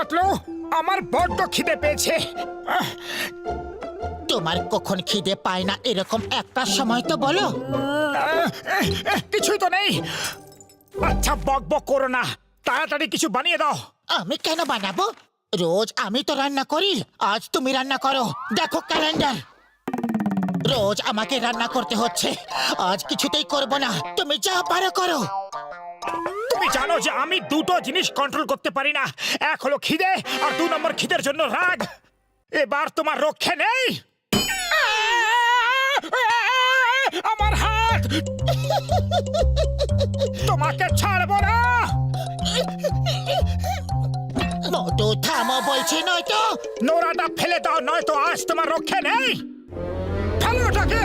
পাতলু, আমার বড্ড খিদে পেয়েছে। তোমার কখন খিদে পায় না এরকম একটা সময় তো বলো। কিছুই তো নেই। আচ্ছা বক বক করো না, তাড়াতাড়ি কিছু বানিয়ে দাও। আমি কেন বানাবো? রোজ আমি তো রান্না করি, আজ তুমি রান্না করো। দেখো ক্যালেন্ডার, রোজ আমাকে রান্না করতে হচ্ছে। আজ কিছুতেই করব না, তুমি যা পারো করো। তুমি জানো যে আমি দুটো জিনিস কন্ট্রোল করতে পারি না, এক হলো খিদে আর 2 নম্বর খিদের জন্য রাগ। এবার তোমার রক্ষে নেই। আমার হাত, তোমাকে ছাড়বো না। মোটু থামো বলছি, নয়তো নোরাটা ফেলে দাও, নয়তো আজ তোমার রক্ষে নেই। ফেলো ওটাকে।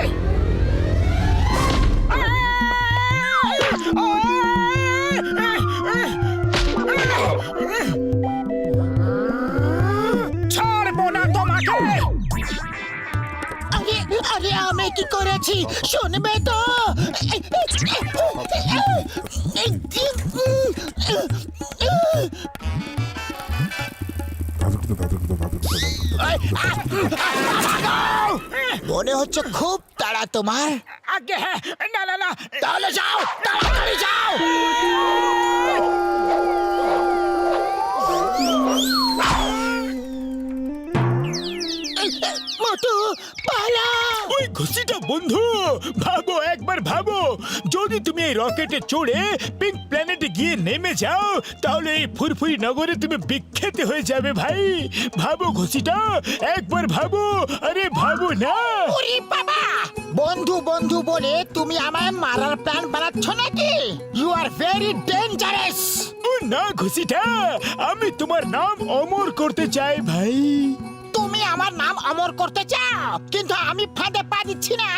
ছাড়বো না তোমাকে। আরে আরে আমি কি করেছি শুনবে তো? মনে হচ্ছে খুব তাড়া তোমার। আগে হ্যাঁ, না না না, তাহলে যাও, তাড়াতাড়ি যাও। মোটু পালা। ওই ঘুষিটা বন্ধু, ভাবো একবার ভাবো, যদি তুমি এই রকেটে চড়ে পিঙ্ক প্ল্যানেটে গিয়ে নেমে যাও, তাহলে এই ফুরফুরি নগরে তুমি বিখ্যাত হয়ে যাবে ভাই। ভাবো ঘুষিটা, একবার ভাবো। আরে ভাবো না। ওরে বাবা, বন্ধু বন্ধু বলে তুমি আমায় মারার প্ল্যান বানাচ্ছ নাকি? You are very dangerous. ও না ঘুষিটা, আমি তোমার নাম অমর করতে চাই ভাই। তুমি আমার নাম অমর করতে চাও, কিন্তু আমি ফাঁদে পা দিচ্ছি না।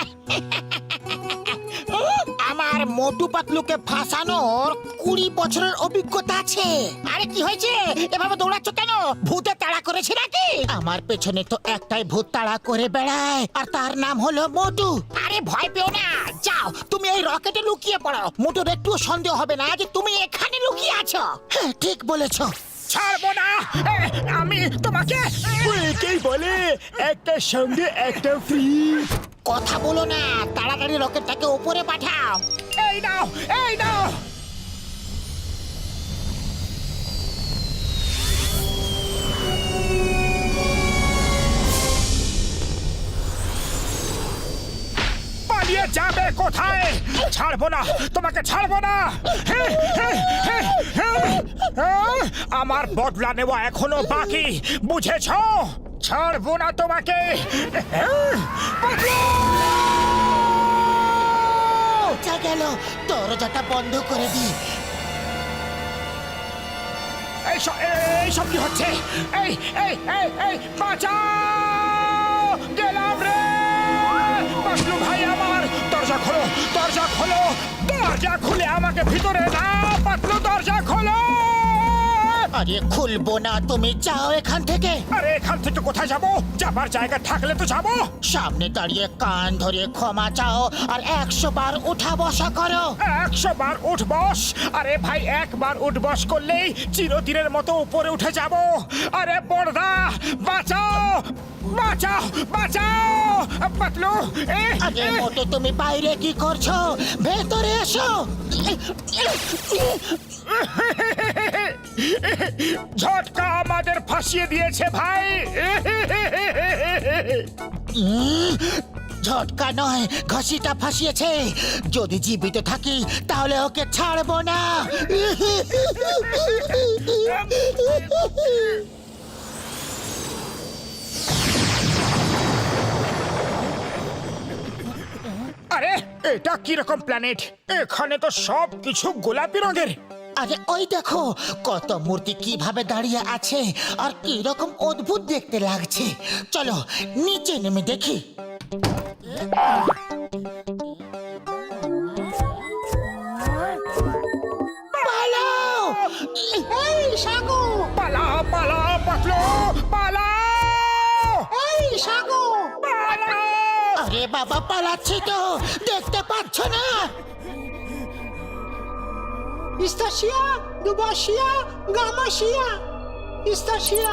আমার মোটু পাতলুকে ফাঁসানোর 20 বছরের অভিজ্ঞতা আছে। আরে কি হয়েছে, এভাবে দৌড়াচ্ছ কেন? ভূতে তাড়া করেছে নাকি? আমার পেছনে তো একটাই ভূত তাড়া করে বেড়ায়, আর তার নাম হলো মোটু। আরে ভয় পেও না, যাও তুমি এই রকেটে লুকিয়ে পড়ো। মোটুর একটু সন্দেহ হবে না যে তুমি এখানে লুকিয়ে আছো। হ্যাঁ, ঠিক বলেছো। ছাড়বো না আমি তোমাকে। কে বলে একটার সঙ্গে একটা ফ্রি? কথা বলো না, তাড়াতাড়ি রকেটটাকে উপরে পাঠাও। এই নাও, এই নাও। পালিয়ে যাবে কোথায়? ছাড়বো না, তোমাকে ছাড়বো না। আমার বদলা নেওয়া এখনো বাকি, বুঝেছো? ছাড়বো না তোমাকে। যা গেল, দরজাটা বন্ধ করে দি। এইসব কি হচ্ছে? এই এই এই এই বাঁচাও! গেলাম রে! পাতলু ভাই আমার, দরজা খোলো, দরজা খোলো, দরজা খুলে আমাকে ভিতরে না। পাতলু দরজা খোলো। আরে খুলবো না, তুমি যাও এখান থেকে। আরে এখান থেকে কোথায় যাবো? যাবার জায়গা থাকলে তো যাবো। সামনে দাঁড়িয়ে কান ধরে ক্ষমা চাও আর 100 বার উঠা বসা করো। 100 বার উঠ বস? আরে ভাই, একবার উঠ বস করলেই চিরদিনের মতো উপরে উঠে যাব। আরে বড়দা, বাঁচাও, বাঁচাও, বাঁচাও! পাতলু, আরে মোটু, তুমি বাইরে কি করছো? ভেতরে এসো। ঝটকা আমাদের ফাঁসিয়ে দিয়েছে ভাই। ঝটকা নয়, ঘাসিটা ফাঁসিয়েছে। যদি জীবিত থাকি তাহলে ওকে ছাড়বো না। আরে এটা কিরকম প্ল্যানেট? এখানে তো সব কিছু গোলাপি রঙের। আরে ওই দেখো, কত মূর্তি কিভাবে দাঁড়িয়ে আছে, আর কি রকম অদ্ভুত দেখতে লাগছে। চলো নিচে নেমে দেখি। পালাও! এই সাগু! পালাও, পালাও পাতলু, পালাও! এই সাগু! পালাও! আরে বাবা, পালাচ্ছি তো, দেখতে পাচ্ছ না? Istasia, Dubasia, Gamasia. ইস্তাশিয়া।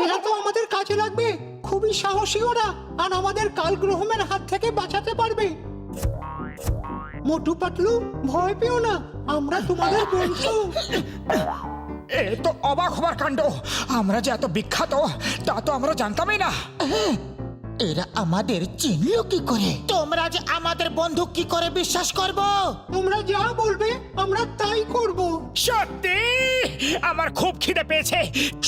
এরা তো আমাদের কাজে লাগবে, খুবই সাহসী ওরা, আর আমাদের কাল গ্রহমের হাত থেকে বাঁচাতে পারবে। মোটু পাতলু, ভয় পেও না, আমরা তোমাদের বন্ধু। এ তো অবাক হবার কাণ্ড। আমরা যে এত বিখ্যাত তা তো আমরা জানতামই না। এরা আমাদের চিনলো কি করে? তোমরা যে আমাদের বন্ধু কি করে বিশ্বাস করবো? তোমরা যা বলবে আমরা তাই করব। সত্যি আমার খুব খিদে পেয়েছে।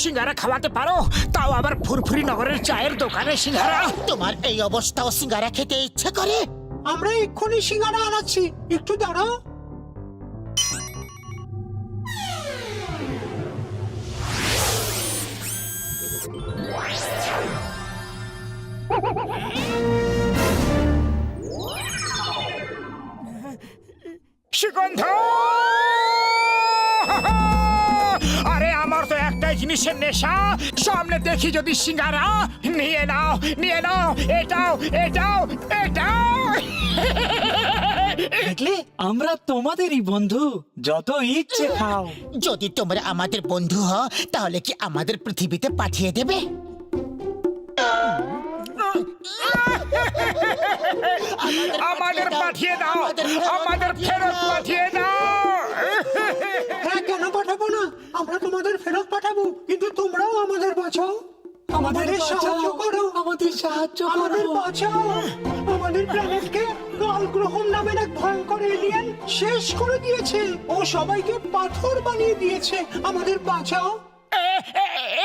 সিঙ্গারা খাওয়াতে পারো? তাও আবার ফুরফুরি নগরের চায়ের দোকানে সিঙ্গারা। তোমার এই অবস্থাও সিঙ্গারা খেতে ইচ্ছে করে? আমরা এক্ষুনি সিঙ্গারা আনাচ্ছি, একটু দাঁড়াও। সুগন্ধ! আরে আমার তো একটাই জিনিসের নেশা, সামনে দেখি যদি সিঙ্গারা। নিয়ে নাও, নিয়ে নাও, এটাও, এটাও, এটাও। দেখলে, আমরা তোমাদেরই বন্ধু, যত ইচ্ছে খাও। যদি তোমরা আমাদের বন্ধু হও তাহলে কি আমাদের পৃথিবীতে পাঠিয়ে দেবে? আমাদের পাঠিয়ে দাও, আমাদের ফেরত পাঠিয়ে দাও। হ্যাঁ, কেন পাঠাবো না? আমরা তোমাদের ফেরত পাঠাবো, কিন্তু তোমরাও আমাদের বাঁচাও। আমাদের সাহায্য করো, আমাদের সাহায্য আমাদের বাঁচাও। আমাদের প্ল্যানেটকে কাল গ্রহম নামের এক ভয়ঙ্কর এলিয়েন শেষ করে দিয়েছে। ও সবাইকে পাথর বানিয়ে দিয়েছে। আমাদের বাঁচাও।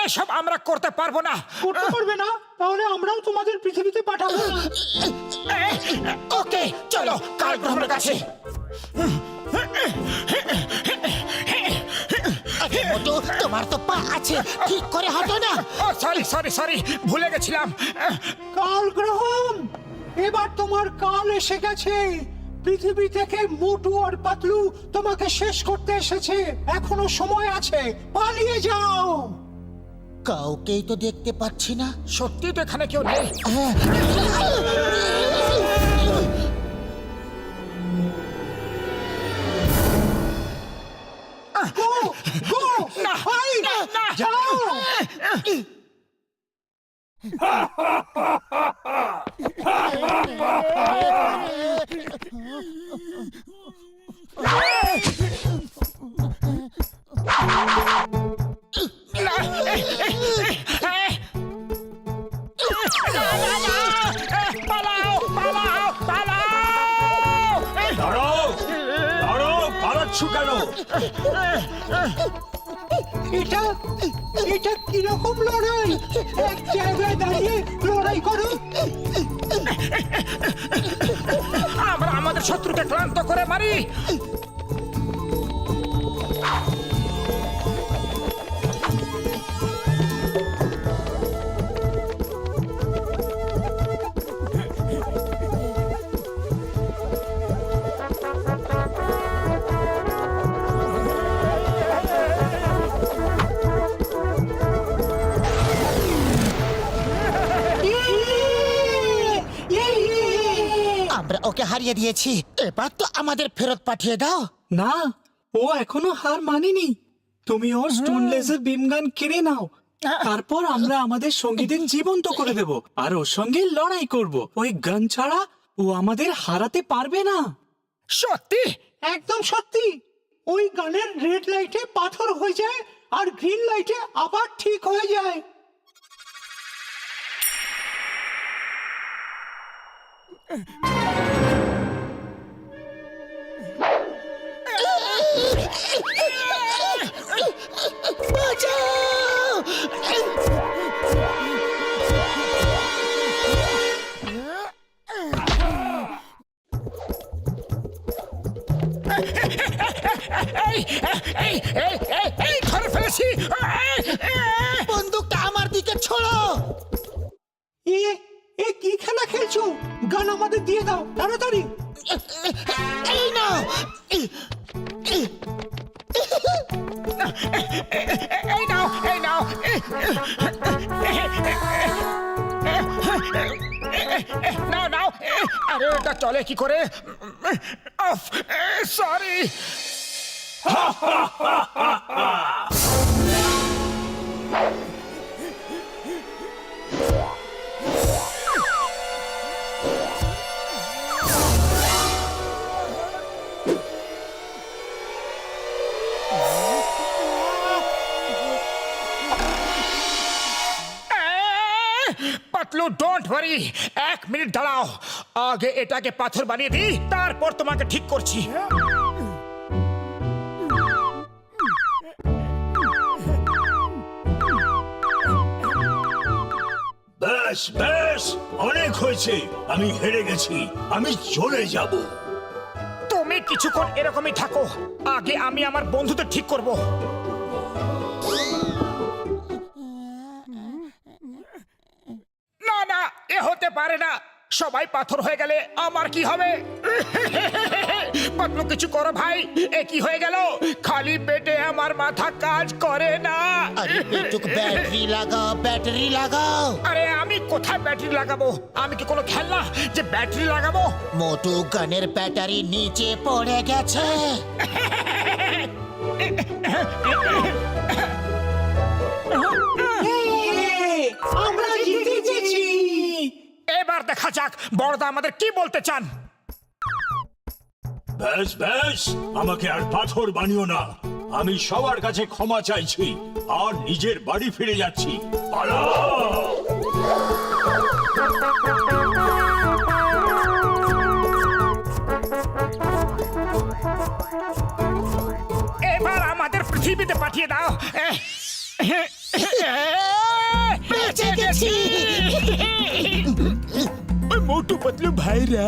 এসব আমরা করতে পারবো না। করতে পারবে না? তাহলে আমরাও তোমাদের পৃথিবীতে পাঠাবো না। ওকে, চলো কাল গ্রহণের কাছে। আরে মোটু, তোমার তো পা আছে, ঠিক করে হাঁটো না। ও সরি সরি সরি, ভুলে গেছিলাম। কাল গ্রহম, এবার তোমার কাল এসে গেছে। পৃথিবী থেকে মোটু আর পাতলু তোমাকে শেষ করতে এসেছে। এখনো সময় আছে, পালিয়ে যাও। কাউকেই তো দেখতে পাচ্ছি না। সত্যি তো এখানে কেউ নেই। গো, গো, না, হাই, না, না। যাও। পালাও, পালাও, পালাও। দাঁড়াও, দাঁড়াও, পালাচ্ছ কেন? এটা এটা কিরকম লড়াই? এক জায়গায় দাঁড়িয়ে লড়াই করো। আমরা আমাদের শত্রুকে ক্লান্ত করে মারি। আমরা ওকে হারিয়ে দিয়েছি, এবার তো আমাদের ফেরত পাঠিয়ে দাও। না, ও এখনো হার মানেনি। তুমি ওর স্টোন লেজার বিম গান কিনে নাও, তারপর আমরা আমাদের সঙ্গীদের জীবন্ত করে দেব আর ওর সঙ্গে লড়াই করব। ওই গান ছাড়া ও আমাদের হারাতে পারবে না। সত্যি? একদম সত্যি। ওই গানের রেড লাইটে পাথর হয়ে যায় আর গ্রিন লাইটে আবার ঠিক হয়ে যায়। এই এই এই এই এই ধরে ফেলেছি। বন্দুকটা আমার দিকে ছোড়ো। এ কি খেলা খেলছো? গান আমাদের দিয়ে দাও তাড়াতাড়ি। এই নাও। এই নাও, এই নাও। নাও নাও। আরে এটা চলে কি করে? Sorry. Patlu don't worry, 1 minute দাঁড়াও। আগে এটাকে পাথর বানিয়ে দিই, তারপর তোমাকে ঠিক করছি। ব্যাস ব্যাস, অনেক হয়েছে। আমি হেরে গেছি, আমি চলে যাব। তুমি কিছুক্ষণ এরকমই থাকো, আগে আমি আমার বন্ধুদের ঠিক করব। না না, এ হতে পারে না। সবাই পাথর হয়ে গেলে আমার কি হবে? পাতলু কিছু করো ভাই, এ কি হয়ে গেল? খালি পেটে আমার মাথা কাজ করে না। আরে পেটুক, ব্যাটারি লাগাও, ব্যাটারি লাগাও। আরে আমি কোথায় ব্যাটারি লাগাবো? আমি কি কোনো খেলনা যে ব্যাটারি লাগাবো? মোটু গানের ব্যাটারি নিচে পড়ে গেছে। আমরা জিতে গেছি। এবার দেখা যাক বড়দা আমাদের কি বলতে চান। ব্যাস ব্যাস, আমাকে আর পাথর বানিও না। আমি সবার কাছে ক্ষমা চাইছি আর নিজের বাড়ি ফিরে যাচ্ছি। পালাও! এবার আমাদের পৃথিবীতে পাঠিয়ে দাও। বেঁচে গেছি। ওই মোটু পাতলু ভাইরা,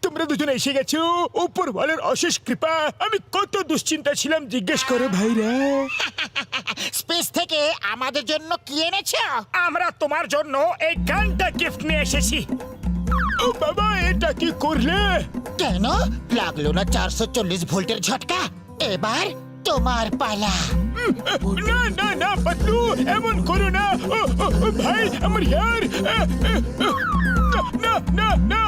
তোমরা দুজনে এসে গেছো। উপরওয়ালার অশেষ কৃপা। আমি কত দুশ্চিন্তা ছিলাম জিজ্ঞেস করো ভাইরা। স্পেস থেকে আমাদের জন্য কি এনেছো? আমরা তোমার জন্য এই গানটা গিফট নিয়ে এসেছি। ও বাবা, এটা কি করলে? কেন লাগলো না 440 ভোল্টের ঝটকা? এবার তোমার পালা। না না না পাতলু, এমন করো না। ও ভাই, আমার ইয়ার। না না না না।